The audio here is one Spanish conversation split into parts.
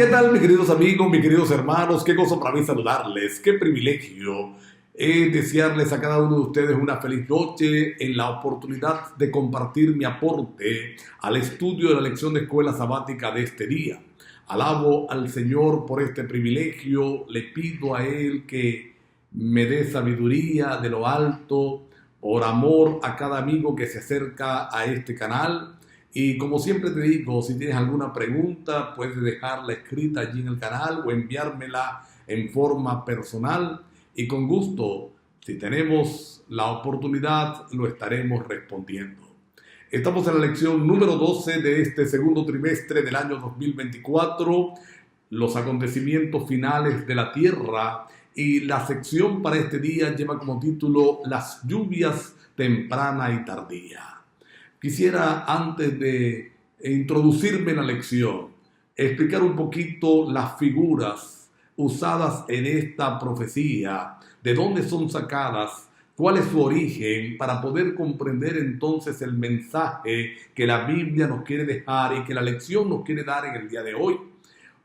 ¿Qué tal, mis queridos amigos, mis queridos hermanos? Qué gozo para mí saludarles, qué privilegio desearles a cada uno de ustedes una feliz noche en la oportunidad de compartir mi aporte al estudio de la lección de escuela sabática de este día. Alabo al Señor por este privilegio, le pido a Él que me dé sabiduría de lo alto, por amor a cada amigo que se acerca a este canal. Y como siempre te digo, si tienes alguna pregunta, puedes dejarla escrita allí en el canal o enviármela en forma personal. Y con gusto, si tenemos la oportunidad, lo estaremos respondiendo. Estamos en la lección número 12 de este segundo trimestre del año 2024, los acontecimientos finales de la tierra. Y la sección para este día lleva como título Las lluvias temprana y tardía. Quisiera, antes de introducirme en la lección, explicar un poquito las figuras usadas en esta profecía, de dónde son sacadas, cuál es su origen, para poder comprender entonces el mensaje que la Biblia nos quiere dejar y que la lección nos quiere dar en el día de hoy.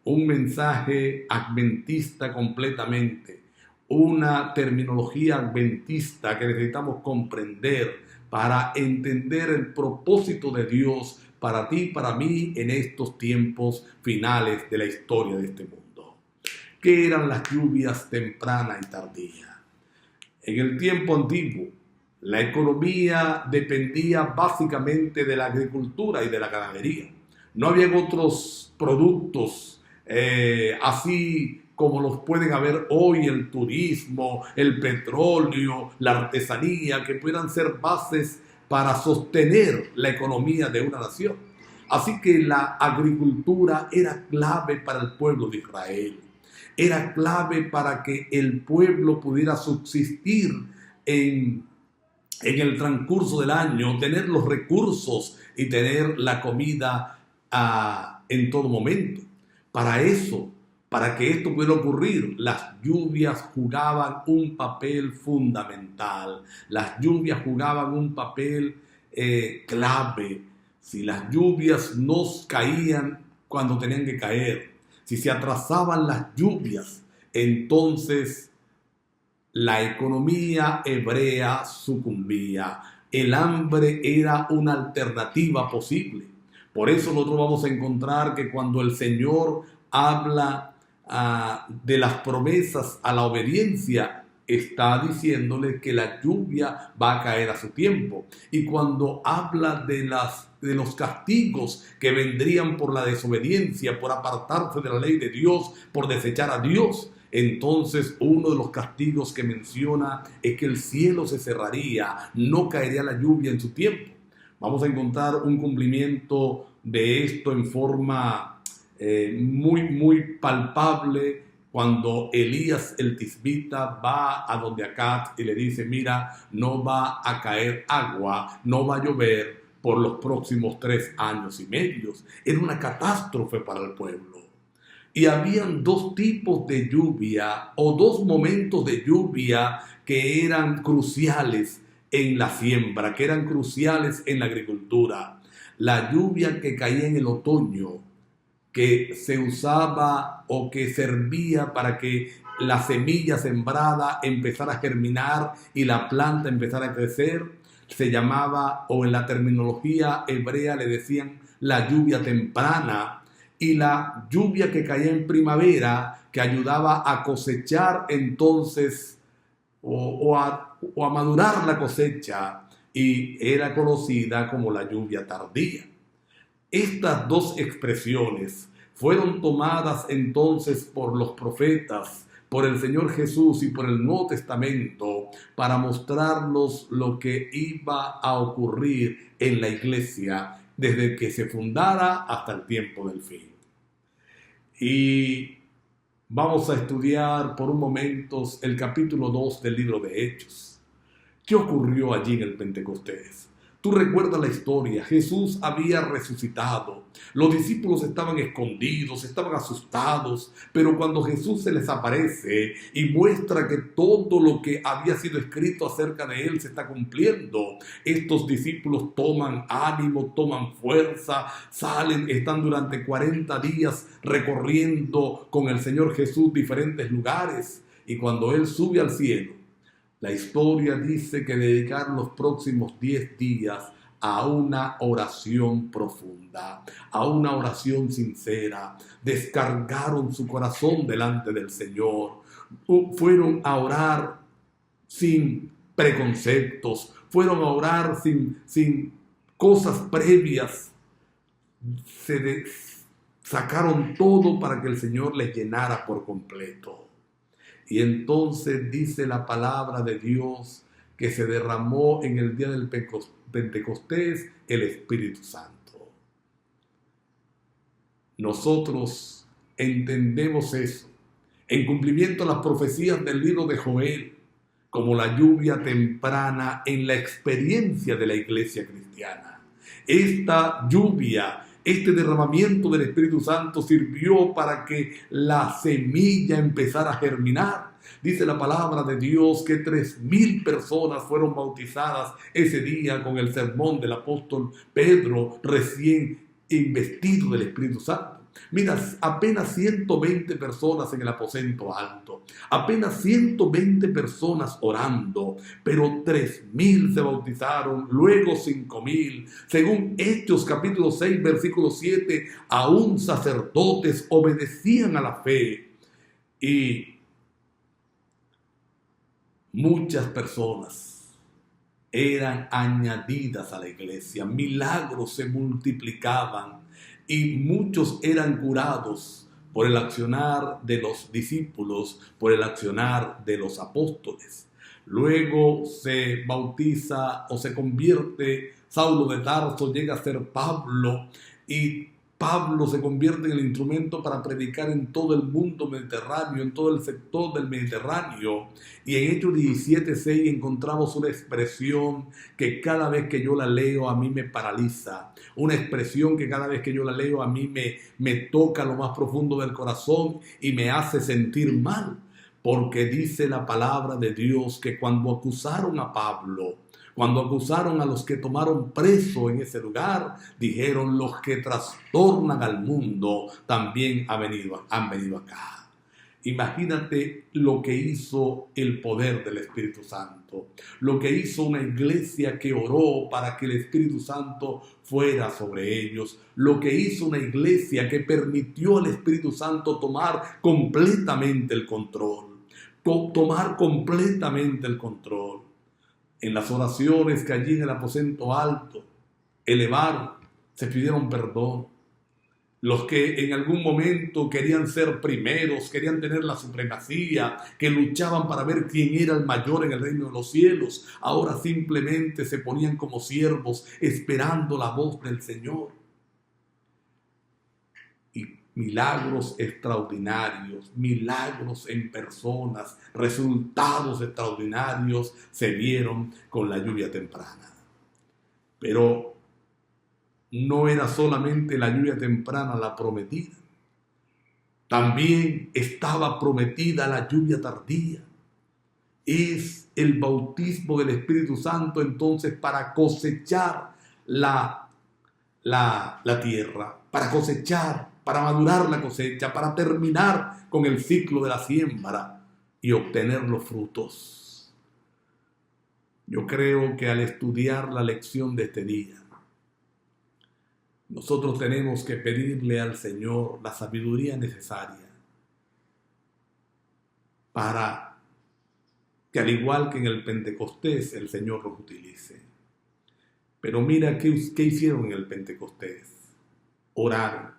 Un mensaje adventista completamente, una terminología adventista que necesitamos comprender para entender el propósito de Dios para ti y para mí en estos tiempos finales de la historia de este mundo. ¿Qué eran las lluvias temprana y tardía? En el tiempo antiguo, la economía dependía básicamente de la agricultura y de la ganadería. No había otros productos así como los pueden haber hoy el turismo, el petróleo, la artesanía, que puedan ser bases para sostener la economía de una nación. Así que la agricultura era clave para el pueblo de Israel. Era clave para que el pueblo pudiera subsistir en el transcurso del año, tener los recursos y tener la comida en todo momento. Para que esto pudiera ocurrir, las lluvias jugaban un papel fundamental. Las lluvias jugaban un papel clave. Si las lluvias no caían cuando tenían que caer, si se atrasaban las lluvias, entonces la economía hebrea sucumbía. El hambre era una alternativa posible. Por eso nosotros vamos a encontrar que cuando el Señor habla de las promesas a la obediencia, está diciéndole que la lluvia va a caer a su tiempo. Y cuando habla de los castigos que vendrían por la desobediencia, por apartarse de la ley de Dios, por desechar a Dios, entonces uno de los castigos que menciona es que el cielo se cerraría, no caería la lluvia en su tiempo. Vamos a encontrar un cumplimiento de esto en forma muy palpable cuando Elías el tisbita va a donde Acab y le dice: mira, no va a caer agua, no va a llover por los próximos 3 años y medio. Era una catástrofe para el pueblo. Y habían 2 tipos de lluvia o 2 momentos de lluvia que eran cruciales en la siembra, que eran cruciales en la agricultura. La lluvia que caía en el otoño, que se usaba o que servía para que la semilla sembrada empezara a germinar y la planta empezara a crecer, se llamaba, o en la terminología hebrea le decían, la lluvia temprana. Y la lluvia que caía en primavera, que ayudaba a cosechar entonces o a madurar la cosecha, y era conocida como la lluvia tardía. Estas 2 expresiones fueron tomadas entonces por los profetas, por el Señor Jesús y por el Nuevo Testamento para mostrarnos lo que iba a ocurrir en la iglesia desde que se fundara hasta el tiempo del fin. Y vamos a estudiar por un momento el capítulo 2 del libro de Hechos. ¿Qué ocurrió allí en el Pentecostés? Tú recuerdas la historia, Jesús había resucitado, los discípulos estaban escondidos, estaban asustados, pero cuando Jesús se les aparece y muestra que todo lo que había sido escrito acerca de él se está cumpliendo, estos discípulos toman ánimo, toman fuerza, salen, están durante 40 días recorriendo con el Señor Jesús diferentes lugares, y cuando él sube al cielo, la historia dice que dedicaron los próximos 10 días a una oración profunda, a una oración sincera. Descargaron su corazón delante del Señor. Fueron a orar sin preconceptos. Fueron a orar sin cosas previas. Sacaron todo para que el Señor les llenara por completo. Y entonces dice la palabra de Dios que se derramó en el día del Pentecostés el Espíritu Santo. Nosotros entendemos eso en cumplimiento a las profecías del libro de Joel, como la lluvia temprana en la experiencia de la iglesia cristiana. Esta lluvia, este derramamiento del Espíritu Santo sirvió para que la semilla empezara a germinar. Dice la palabra de Dios que 3,000 personas fueron bautizadas ese día con el sermón del apóstol Pedro, recién investido del Espíritu Santo. Mira, apenas 120 personas en el aposento alto, apenas 120 personas orando, pero 3,000 se bautizaron, luego 5,000. Según Hechos capítulo 6, versículo 7, aún sacerdotes obedecían a la fe y muchas personas eran añadidas a la iglesia, milagros se multiplicaban y muchos eran curados por el accionar de los discípulos, por el accionar de los apóstoles. Luego se bautiza o se convierte Saulo de Tarso, llega a ser Pablo, y Pablo se convierte en el instrumento para predicar en todo el mundo mediterráneo, en todo el sector del Mediterráneo. Y en Hechos 17:6 encontramos una expresión que cada vez que yo la leo a mí me paraliza. Una expresión que cada vez que yo la leo a mí me toca lo más profundo del corazón y me hace sentir mal. Porque dice la palabra de Dios que cuando acusaron a Pablo, cuando acusaron a los que tomaron preso en ese lugar, dijeron: los que trastornan al mundo también han venido acá. Imagínate lo que hizo el poder del Espíritu Santo, lo que hizo una iglesia que oró para que el Espíritu Santo fuera sobre ellos, lo que hizo una iglesia que permitió al Espíritu Santo tomar completamente el control, En las oraciones que allí en el aposento alto elevaron, se pidieron perdón. Los que en algún momento querían ser primeros, querían tener la supremacía, que luchaban para ver quién era el mayor en el reino de los cielos, ahora simplemente se ponían como siervos esperando la voz del Señor. Y milagros extraordinarios, milagros en personas, resultados extraordinarios se vieron con la lluvia temprana. Pero no era solamente la lluvia temprana la prometida, también estaba prometida la lluvia tardía. Es el bautismo del Espíritu Santo entonces para cosechar la tierra, para cosechar, para madurar la cosecha, para terminar con el ciclo de la siembra y obtener los frutos. Yo creo que al estudiar la lección de este día, nosotros tenemos que pedirle al Señor la sabiduría necesaria para que, al igual que en el Pentecostés, el Señor los utilice. Pero mira qué hicieron en el Pentecostés. Oraron,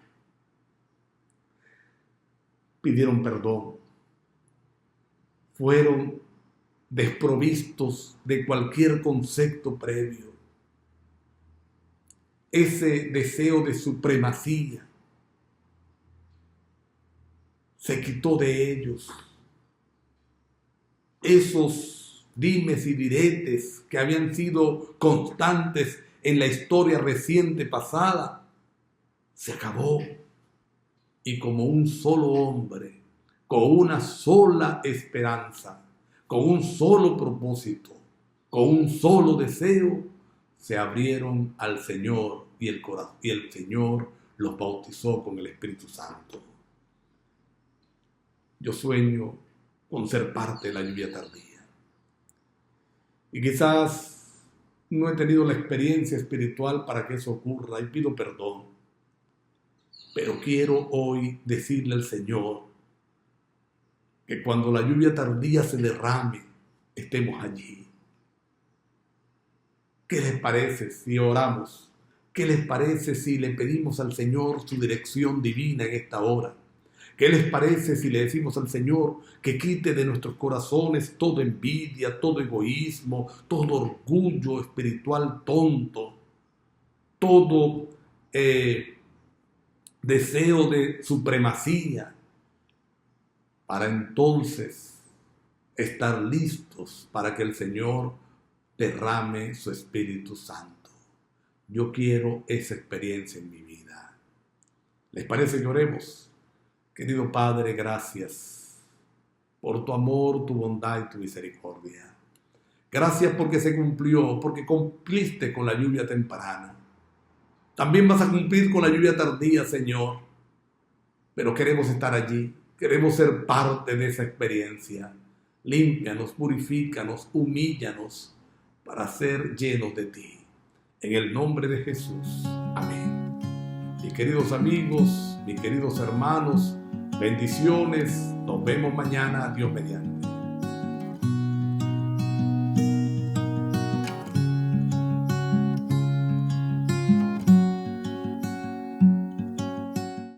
pidieron perdón, fueron desprovistos de cualquier concepto previo. Ese deseo de supremacía se quitó de ellos. Esos dimes y diretes que habían sido constantes en la historia reciente pasada, se acabó. Y como un solo hombre, con una sola esperanza, con un solo propósito, con un solo deseo, se abrieron al Señor y el Señor los bautizó con el Espíritu Santo. Yo sueño con ser parte de la lluvia tardía. Y quizás no he tenido la experiencia espiritual para que eso ocurra y pido perdón. Pero quiero hoy decirle al Señor que cuando la lluvia tardía se derrame, estemos allí. ¿Qué les parece si oramos? ¿Qué les parece si le pedimos al Señor su dirección divina en esta hora? ¿Qué les parece si le decimos al Señor que quite de nuestros corazones toda envidia, todo egoísmo, todo orgullo espiritual tonto, todo deseo de supremacía, para entonces estar listos para que el Señor derrame su Espíritu Santo? Yo quiero esa experiencia en mi vida. ¿Les parece que oremos? Querido Padre, gracias por tu amor, tu bondad y tu misericordia. Gracias porque se cumplió, porque cumpliste con la lluvia temprana. También vas a cumplir con la lluvia tardía, Señor. Pero queremos estar allí, queremos ser parte de esa experiencia. Límpianos, purifícanos, humíllanos para ser llenos de ti. En el nombre de Jesús. Amén. Mis queridos amigos, mis queridos hermanos, bendiciones. Nos vemos mañana, Dios mediante.